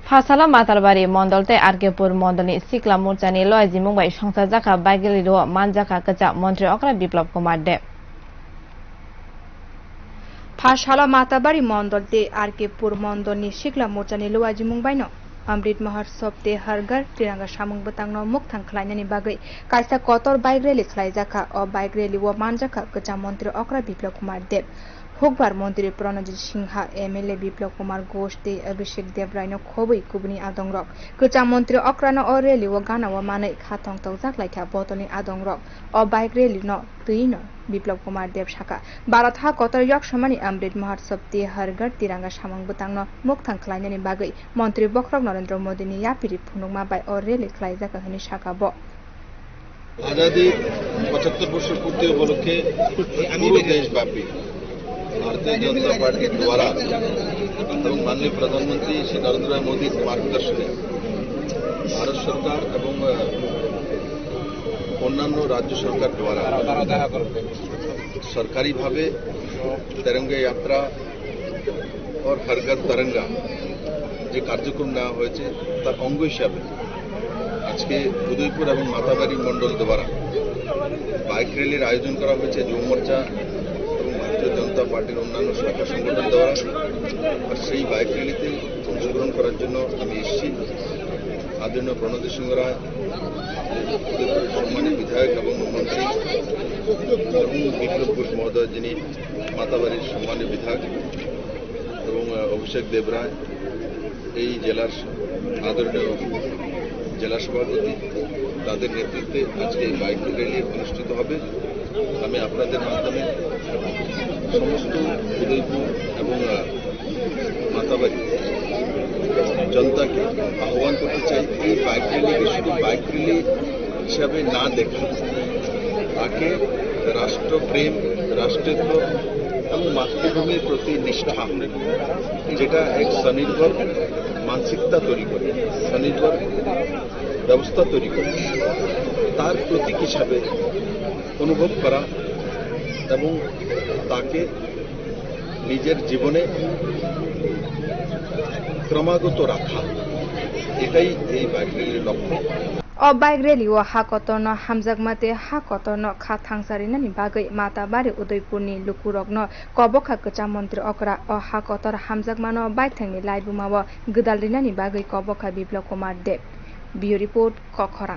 Fasala Matalbari Mondolte Argepur Mondoni Sikla Murchani Loazi Mumbai Shangsa Jaka Bagilido Manjaka Kacha Montri Okra Biplop Kumar De Fasala Matabari Mondolte Argepur Mondoni Sikla Murchani Loazi Mumbai no Amrit Mahotshav te Hargar Tiranga Samung Batangno Mukthang Khlainani Bagai Kaisa Kotor Bike Rally Khlaijaka o Bike Rally o Manjaka Kacha Montri Okra Biplop Kumar De Hokbar Montri Pranajit Singha MLA Biplop Kumar Ghosh te Abhishek Debrayno Khobui Kubni Adongrok Kacha Montri Okrano o Rally o Gana o Manai Khatong Tawjak Laika Botoni Adongrok o Bike Rally no Tuino Biplop Kumar Dev Shaka Bharat ha Kotor Yok Samani Amrit Mahotshav te Hargar Tiranga Samung Batangno Mukthang Khlainani Bagai Montri Bokrok Narendra Modi ni Yapiri Phunungma bai o Rally Khlaijaka Hani Shaka Bo आजादी 75 वर्ष पूर्ति उपलक्षे पूरे देशव्यापी Bharatiya Janata party द्वारा এবং माननीय प्रधानमंत्री श्री नरेंद्र मोदी मार्गदर्शने भारत सरकार এবং অন্যান্য রাজ্য সরকার দ্বারা সরকারি ভাবে तिरंगा यात्रा और हर घर तिरंगा যে কার্যক্রম নেওয়া হয়েছে তার অঙ্গ হিসাবে আজকে উদয়পুর এবং মাতাবাড়ি মন্ডল দ্বারা বাইক র্যালির আয়োজন করা হয়েছে যুব মোর্চা এবং ভারতীয় জনতা পার্টির অন্যান্য শাখা সংগঠন দ্বারা আর সেই বাইক র্যালিতে অংশগ্রহণ করার জন্য আমি এসেছি আদরণীয় প্রণজিৎ সিংহ রায় উদয়পুরের সম্মানীয় বিধায়ক এবং মন্ত্রী এবং বিপ্লব ঘোষ মহোদয় যিনি মাতাবাড়ির সম্মানীয় বিধায়ক এবং অভিষেক দেবরায় এই জেলার আদরণীয় জেলা সভাপতি তাদের নেতৃত্বে আজকে এই বাইক র্যালি অনুষ্ঠিত হবে আমি আপনাদের মাধ্যমে সমস্ত উদয়পুর এবং মাতাবাড়ি জনতাকে আহ্বান করতে চাই এই বাইক র্যালিকে শুধু বাইক র্যালি হিসাবে না দেখে তাকে রাষ্ট্রপ্রেম রাষ্ট্রত্ব এবং মাতৃভূমির প্রতি নিষ্ঠা যেটা এক স্বনির্ভর মানসিকতা তৈরি করে স্বনির্ভর ব্যবস্থা তৈরি করে তার প্রতীক হিসাবে অনুভব করা এবং তাকে নিজের জীবনে ক্রমাগত রাখা এটাই এই বাইক র্যালির লক্ষ্য o bike rally o ha kotorno hamjakmate ha kotorno kha thangsarinani bagai Matabari Udaipurni lukurokno kobokha kacha montri okra o ha kotor hamjakmano bike thangni laibumao gdalrinani bagai kobokha Biplop Kumar Dev Bureau Report Kokhara